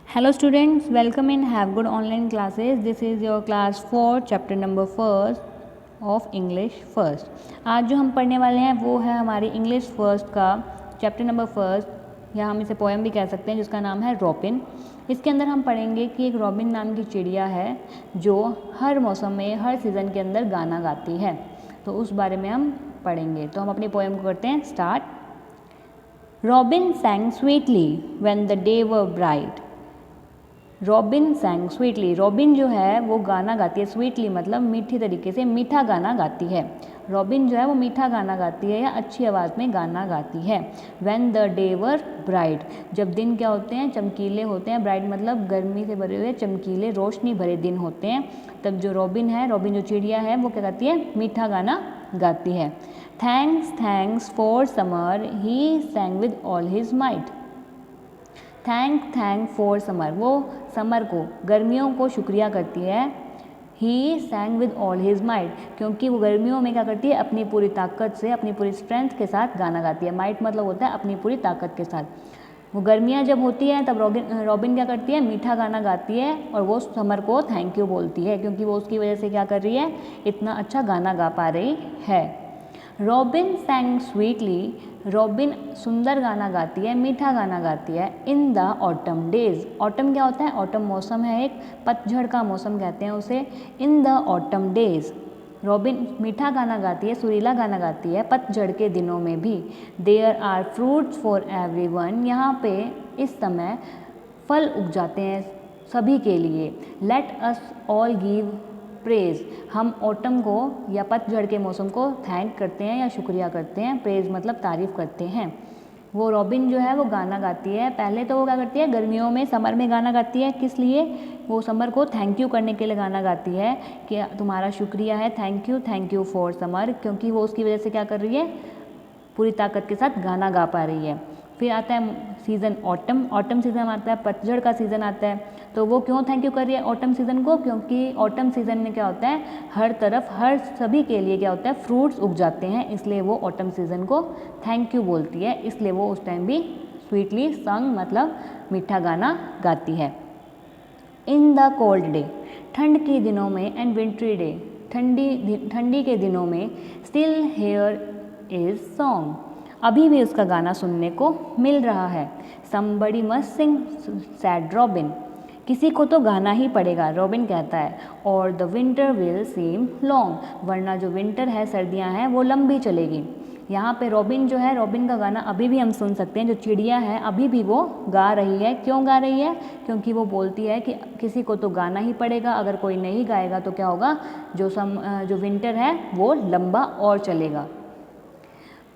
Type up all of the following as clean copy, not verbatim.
Hello students, welcome in Have Good Online Classes. This is your class 4 chapter number 1 of English First. आज जो हम पढ़ने वाले हैं वो है हमारी इंग्लिश फर्स्ट का चैप्टर नंबर 1 या हम इसे पोएम भी कह सकते हैं जिसका नाम है रॉबिन। इसके अंदर हम पढ़ेंगे कि एक रॉबिन नाम की चिड़िया है जो हर मौसम में हर सीज़न के अंदर गाना गाती है, तो उस बारे में हम पढ़ेंगे। तो हम अपनी पोएम को करते हैं start. Robin sang sweetly when the day were bright. Robin सैंग sweetly. Robin जो है वो गाना गाती है, स्वीटली मतलब मीठी तरीके से, मीठा गाना गाती है। रॉबिन जो है वो मीठा गाना गाती है या अच्छी आवाज़ में गाना गाती है। When the day were bright, जब दिन क्या होते हैं, चमकीले होते हैं। ब्राइट मतलब गर्मी से भरे हुए चमकीले रोशनी भरे दिन होते हैं, तब जो रॉबिन है, रॉबिन जो चिड़िया है वो क्या गाती है, मीठा गाना गाती है। Thanks thanks for summer he sang with all his might. Thank for summer, वो समर को, गर्मियों को शुक्रिया करती है। He sang with all his might, क्योंकि वो गर्मियों में क्या करती है, अपनी पूरी ताकत से, अपनी पूरी स्ट्रेंथ के साथ गाना गाती है। माइट मतलब होता है अपनी पूरी ताकत के साथ। वो गर्मियाँ जब होती हैं तब रॉबिन क्या करती है, मीठा गाना गाती है और वो समर को थैंक यू बोलती है, क्योंकि वो उसकी वजह से क्या कर रही है, इतना अच्छा गाना गा पा रही है। रॉबिन सैंग स्वीटली, रॉबिन सुंदर गाना गाती है, मीठा गाना गाती है। In the autumn days, autumn क्या होता है, ऑटम मौसम है एक, पतझड़ का मौसम कहते हैं उसे। In the autumn days, robin मीठा गाना गाती है, सुरीला गाना गाती है पतझड़ के दिनों में भी। There are fruits for everyone, यहाँ पे इस समय फल उग जाते हैं सभी के लिए। Let us all give praise, हम ऑटम को या पतझड़ के मौसम को थैंक करते हैं या शुक्रिया करते हैं। प्रेज मतलब तारीफ़ करते हैं। वो रॉबिन जो है वो गाना गाती है, पहले तो वो क्या करती है, गर्मियों में, समर में गाना गाती है। किस लिए, वो समर को थैंक यू करने के लिए गाना गाती है कि तुम्हारा शुक्रिया है, थैंक यू फॉर समर, क्योंकि वो उसकी वजह से क्या कर रही है, पूरी ताकत के साथ गाना गा पा रही है। फिर आता है सीज़न ऑटम, ऑटम सीज़न आता है, पतझड़ का सीज़न आता है। तो वो क्यों थैंक यू कर रही है ऑटम सीज़न को, क्योंकि ऑटम सीज़न में क्या होता है, हर तरफ, हर सभी के लिए क्या होता है, फ्रूट्स उग जाते हैं, इसलिए वो ऑटम सीज़न को थैंक यू बोलती है। इसलिए वो उस टाइम भी स्वीटली संग मतलब मीठा गाना गाती है। इन द कोल्ड डे, ठंड के दिनों में, एंड विंट्री डे, ठंडी के दिनों में, स्टिल हेयर इज सॉन्ग, अभी भी उसका गाना सुनने को मिल रहा है। समबडी मस्ट सिंग सैड रॉबिन, किसी को तो गाना ही पड़ेगा, रॉबिन कहता है। और the winter will seam long, वरना जो विंटर है, सर्दियां हैं, वो लंबी चलेगी। यहाँ पे रॉबिन जो है, रॉबिन का गाना अभी भी हम सुन सकते हैं। जो चिड़िया है अभी भी वो गा रही है। क्यों गा रही है, क्योंकि वो बोलती है कि किसी को तो गाना ही पड़ेगा, अगर कोई नहीं गाएगा तो क्या होगा, जो विंटर है वो लंबा और चलेगा।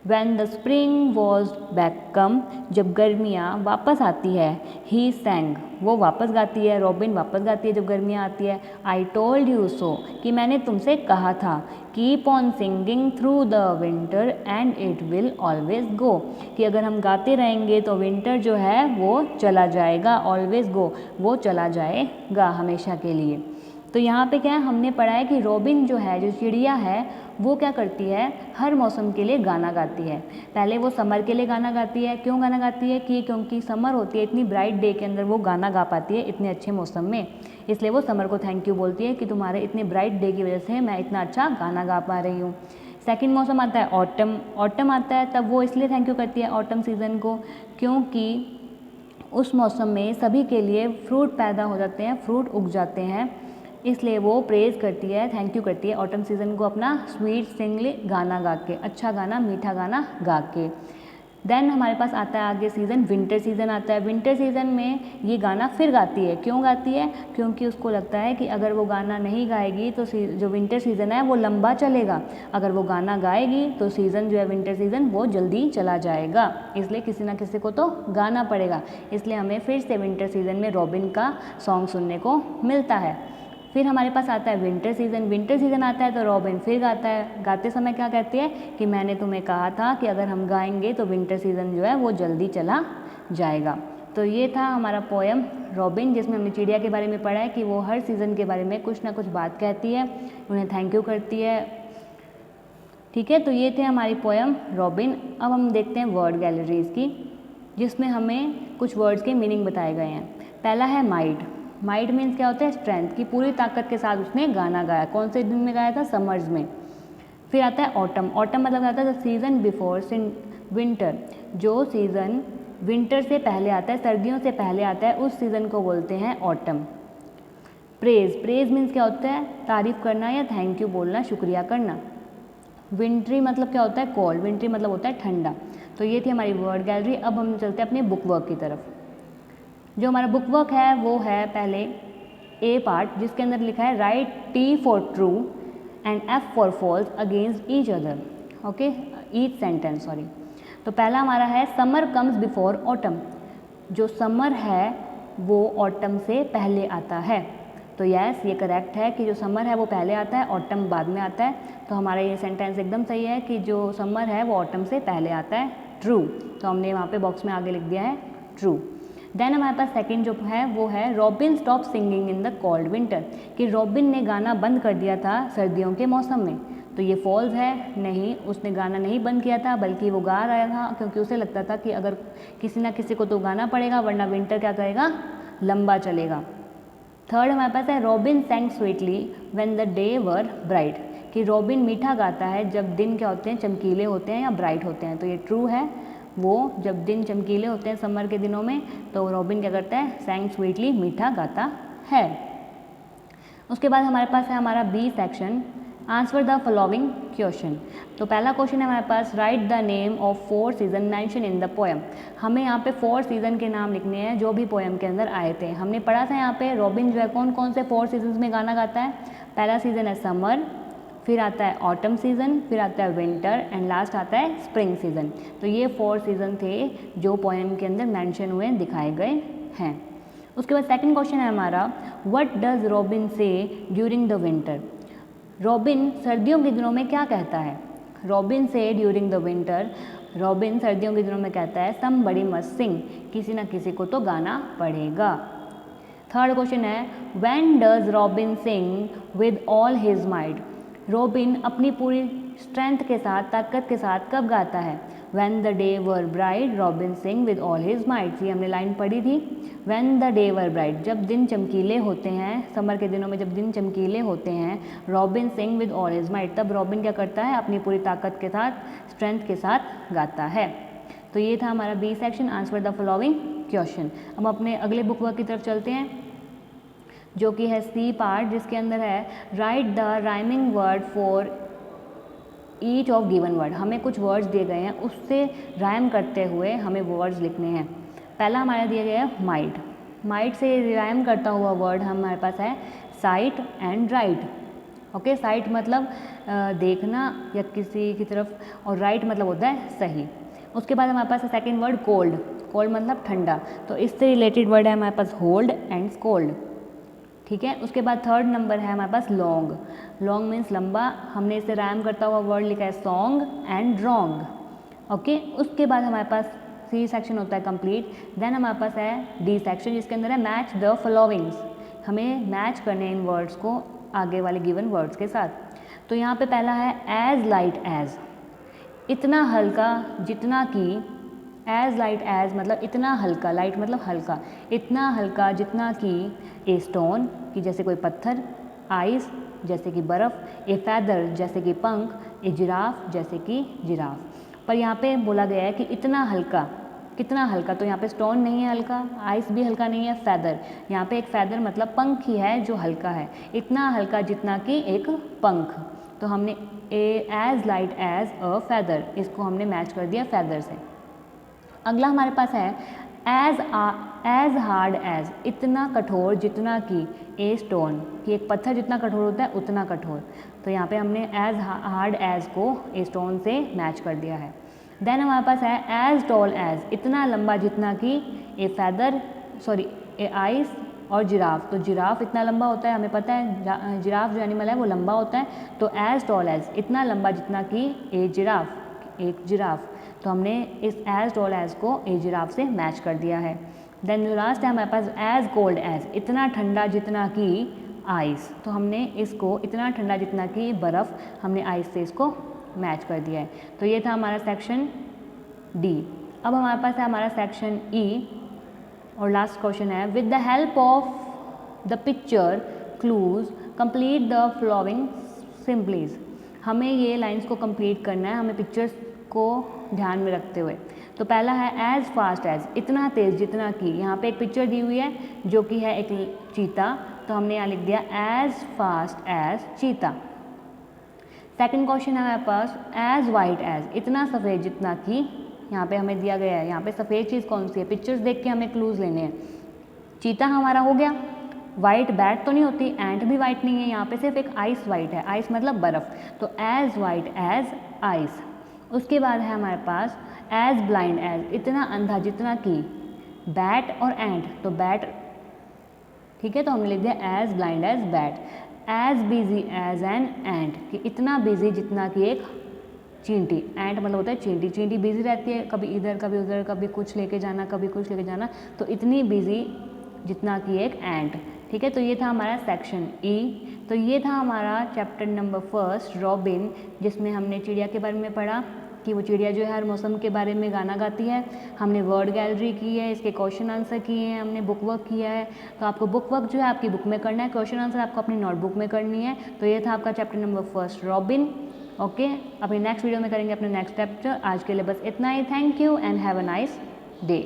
When the spring was back come, जब गर्मियाँ वापस आती है, he sang, वो वापस गाती है, रॉबिन वापस गाती है जब गर्मियाँ आती है। I told you so, कि मैंने तुमसे कहा था। Keep on singing through the winter and it will always go, कि अगर हम गाते रहेंगे तो विंटर जो है वो चला जाएगा, always go, वो चला जाएगा हमेशा के लिए। तो यहाँ पे क्या है, हमने पढ़ा है कि रॉबिन जो है, जो चिड़िया है, वो क्या करती है, हर मौसम के लिए गाना गाती है। पहले वो समर के लिए गाना गाती है। क्यों गाना गाती है, कि क्योंकि समर होती है, इतनी ब्राइट डे के अंदर वो गाना गा पाती है इतने अच्छे मौसम में, इसलिए वो समर को थैंक यू बोलती है कि तुम्हारे इतने ब्राइट डे की वजह से मैं इतना अच्छा गाना गा पा रही हूँ। सेकेंड मौसम आता है ऑटम, ऑटम आता है, तब वो इसलिए थैंक यू करती है ऑटम सीज़न को, क्योंकि उस मौसम में सभी के लिए फ्रूट पैदा हो जाते हैं, फ्रूट उग जाते हैं, इसलिए वो प्रेज़ करती है, थैंक यू करती है ऑटम सीज़न को अपना स्वीट सिंगली गाना गा के, अच्छा गाना, मीठा गाना गा के। देन हमारे पास आता है आगे सीज़न, विंटर सीज़न आता है। विंटर सीज़न में ये गाना फिर गाती है। क्यों गाती है, क्योंकि उसको लगता है कि अगर वो गाना नहीं गाएगी तो जो विंटर सीज़न है वो लंबा चलेगा, अगर वो गाना गाएगी तो सीज़न जो है विंटर सीज़न वो जल्दी चला जाएगा, इसलिए किसी ना किसी को तो गाना पड़ेगा। इसलिए हमें फिर से विंटर सीज़न में रॉबिन का सॉन्ग सुनने को मिलता है। फिर हमारे पास आता है विंटर सीज़न, विंटर सीज़न आता है तो रॉबिन फिर गाता है। गाते समय क्या कहती है कि मैंने तुम्हें कहा था कि अगर हम गाएंगे तो विंटर सीज़न जो है वो जल्दी चला जाएगा। तो ये था हमारा पोएम रॉबिन, जिसमें हमने चिड़िया के बारे में पढ़ा है कि वो हर सीज़न के बारे में कुछ ना कुछ बात कहती है, उन्हें थैंक यू करती है। ठीक है, तो ये थे हमारी पोएम रॉबिन। अब हम देखते हैं वर्ड गैलरीज की, जिसमें हमें कुछ वर्ड्स के मीनिंग बताए गए हैं। पहला है माइट। माइट मीन्स क्या होता है? स्ट्रेंथ, की पूरी ताकत के साथ उसने गाना गाया। कौन से दिन में गाया था? समर्स में। फिर आता है ऑटम। ऑटम मतलब आता है द सीजन बिफोर विंटर, जो सीज़न विंटर से पहले आता है, सर्दियों से पहले आता है, उस सीज़न को बोलते हैं ऑटम। प्रेज। प्रेज मीन्स क्या होता है? तारीफ करना या थैंक यू बोलना, शुक्रिया करना। विंट्री मतलब क्या होता है? कोल्ड। विंट्री मतलब होता है ठंडा। तो ये थी हमारी वर्ड गैलरी। अब हम चलते हैं अपने बुक वर्क की तरफ। जो हमारा बुक वर्क है वो है पहले ए पार्ट, जिसके अंदर लिखा है right T for true and F for false against each other, okay, each sentence, sorry. तो पहला हमारा है समर कम्स बिफोर ऑटम। जो समर है वो ऑटम से पहले आता है। तो यस, ये करेक्ट है कि जो समर है वो पहले आता है, ऑटम बाद में आता है। तो हमारा ये सेंटेंस एकदम सही है कि जो समर है वो ऑटम से पहले आता है। ट्रू। तो हमने वहाँ पे बॉक्स में आगे लिख दिया है ट्रू। देन हमारे पास सेकंड जो है वो है robin stop singing in the cold winter, कि रॉबिन ने गाना बंद कर दिया था सर्दियों के मौसम में। तो ये फॉल्स है, नहीं, उसने गाना नहीं बंद किया था, बल्कि वो गा रहा था क्योंकि उसे लगता था कि अगर किसी ना किसी को तो गाना पड़ेगा, वरना विंटर क्या करेगा? लंबा चलेगा। थर्ड हमारे पास है robin सैंग sweetly when the day were bright, कि रॉबिन मीठा गाता है जब दिन क्या होते हैं? चमकीले होते हैं या ब्राइट होते हैं। तो ये ट्रू है, वो जब दिन चमकीले होते हैं समर के दिनों में तो रॉबिन क्या करता है? सैंग स्वीटली, मीठा गाता है। उसके बाद हमारे पास है हमारा B section, answer the following question. तो पहला क्वेश्चन है हमारे पास write the name of 4 season mentioned in the poem. हमें यहाँ पे 4 सीजन के नाम लिखने हैं जो भी पोएम के अंदर आए थे। हमने पढ़ा था यहाँ पे रॉबिन जो है कौन कौन से 4 सीजन में गाना गाता है। पहला सीजन है समर, फिर आता है ऑटम सीजन, फिर आता है विंटर एंड लास्ट आता है स्प्रिंग सीजन। तो ये 4 सीजन थे जो पोएम के अंदर मेंशन हुए, दिखाए गए हैं। उसके बाद सेकंड क्वेश्चन है हमारा व्हाट डज रॉबिन से ड्यूरिंग द विंटर। रॉबिन सर्दियों के दिनों में क्या कहता है? रॉबिन से ड्यूरिंग द विंटर, रॉबिन सर्दियों के दिनों में कहता है समबडी मस्ट सिंग, किसी ना किसी को तो गाना पड़ेगा। थर्ड क्वेश्चन है when does robin sing with all his might. Robin अपनी पूरी स्ट्रेंथ के साथ, ताकत के साथ कब गाता है? When the day were bright robin sing with all his might. ये हमने लाइन पढ़ी थी। When the day were bright, जब दिन चमकीले होते हैं, समर के दिनों में जब दिन चमकीले होते हैं, robin sing with all his might, तब रॉबिन क्या करता है? अपनी पूरी ताकत के साथ, स्ट्रेंथ के साथ गाता है। तो ये था हमारा B section, answer the following question. अब अपने अगले बुक वर्क की तरफ चलते हैं जो कि है सी पार्ट, जिसके अंदर है right the rhyming word for each of given word. हमें कुछ वर्ड्स दिए गए हैं, उससे राइम करते हुए हमें वर्ड्स लिखने हैं। पहला हमारा दिया गया है माइट। माइट से राइम करता हुआ वर्ड हमारे पास है site and right. Okay, site मतलब देखना या किसी की तरफ, और राइट मतलब होता है सही। उसके बाद हमारे पास है सेकेंड वर्ड कोल्ड। कोल्ड मतलब ठंडा, तो इससे रिलेटेड वर्ड है हमारे पास होल्ड एंड कोल्ड। ठीक है। उसके बाद थर्ड नंबर है हमारे पास लॉन्ग। लॉन्ग मीन्स लंबा, हमने इसे राइम करता हुआ वर्ड लिखा है सॉन्ग एंड रॉन्ग। ओके, उसके बाद हमारे पास सी सेक्शन होता है कंप्लीट। देन हमारे पास है डी सेक्शन, जिसके अंदर है मैच द फॉलोइंग्स। हमें मैच करने इन वर्ड्स को आगे वाले गिवन वर्ड्स के साथ। तो यहाँ पे पहला है एज लाइट एज, इतना हल्का जितना कि, एज लाइट एज मतलब इतना हल्का, लाइट मतलब हल्का, इतना हल्का जितना कि, ए स्टोन कि जैसे कोई पत्थर, आइस जैसे कि बर्फ़, ए फैदर जैसे कि पंख, ए जिराफ जैसे कि जिराफ। पर यहाँ पे बोला गया है कि इतना हल्का, कितना हल्का, तो यहाँ पे स्टोन नहीं है हल्का, आइस भी हल्का नहीं है, फैदर, यहाँ पे एक फैदर मतलब पंख ही है जो हल्का है, इतना हल्का जितना कि एक पंख। तो हमने as light as a feather, इसको हमने मैच कर दिया फैदर से। अगला हमारे पास है एज हार्ड एज, इतना कठोर जितना कि, ए स्टोन कि एक पत्थर जितना कठोर होता है उतना कठोर। तो यहाँ पे हमने एज हार्ड एज को ए स्टोन से मैच कर दिया है। देन हमारे पास है एज टॉल एज, इतना लंबा जितना कि, ए फैदर सॉरी ए आइस और जिराफ। तो जिराफ इतना लंबा होता है, हमें पता है जिराफ जो एनिमल है वो लंबा होता है। तो एज टॉल एज, इतना लंबा जितना कि, ए जिराफ, एक जिराफ। तो हमने इस एज टॉल एज को ए जिराफ से मैच कर दिया है। देन जो लास्ट है हमारे पास एज कोल्ड एज, इतना ठंडा जितना कि आइस। तो हमने इसको इतना ठंडा जितना कि बर्फ़, हमने आइस से इसको मैच कर दिया है। तो ये था हमारा सेक्शन डी। अब हमारे पास है हमारा सेक्शन ई। और लास्ट क्वेश्चन है, with the help of the picture clues complete the following similes. हमें ये लाइंस को कंप्लीट करना है, हमें पिक्चर्स को ध्यान में रखते हुए। तो पहला है एज फास्ट एज, इतना तेज़ जितना कि, यहाँ पे एक पिक्चर दी हुई है जो कि है एक चीता, तो हमने यहाँ लिख दिया एज फास्ट एज चीता। सेकंड क्वेश्चन है हमारे पास एज वाइट एज, इतना सफ़ेद जितना कि, यहाँ पे हमें दिया गया है, यहाँ पे सफ़ेद चीज़ कौन सी है, पिक्चर्स देख के हमें क्लूज लेने हैं। चीता हमारा हो गया, वाइट बैट तो नहीं होती, एंट भी वाइट नहीं है, यहाँ पे सिर्फ एक आइस वाइट है, आइस मतलब बर्फ़, तो एज वाइट एज आइस। उसके बाद है हमारे पास एज ब्लाइंड एज, इतना अंधा जितना कि, बैट और एंट, तो बैट ठीक है, तो हमने लिख दिया as blind as bat. As busy as an ant, कि इतना बिजी जितना कि एक चींटी, एंट मतलब होता है चींटी, चींटी बिजी रहती है, कभी इधर कभी उधर, कभी कुछ लेके जाना कभी कुछ लेके जाना, तो इतनी बिजी जितना कि एक एंट। ठीक है, तो ये था हमारा सेक्शन ई। तो ये था हमारा चैप्टर नंबर 1 रॉबिन, जिसमें हमने चिड़िया के बारे में पढ़ा कि वो चिड़िया जो है हर मौसम के बारे में गाना गाती है। हमने वर्ड गैलरी की है, इसके क्वेश्चन आंसर किए हैं, हमने बुक वर्क किया है। तो आपको बुक वर्क जो है आपकी बुक में करना है, क्वेश्चन आंसर आपको अपनी नोटबुक में करनी है। तो ये था आपका चैप्टर नंबर 1 रॉबिन। ओके, अपनी नेक्स्ट वीडियो में करेंगे अपने नेक्स्ट चैप्टर। आज के लिए बस इतना ही। Thank you and have a nice day.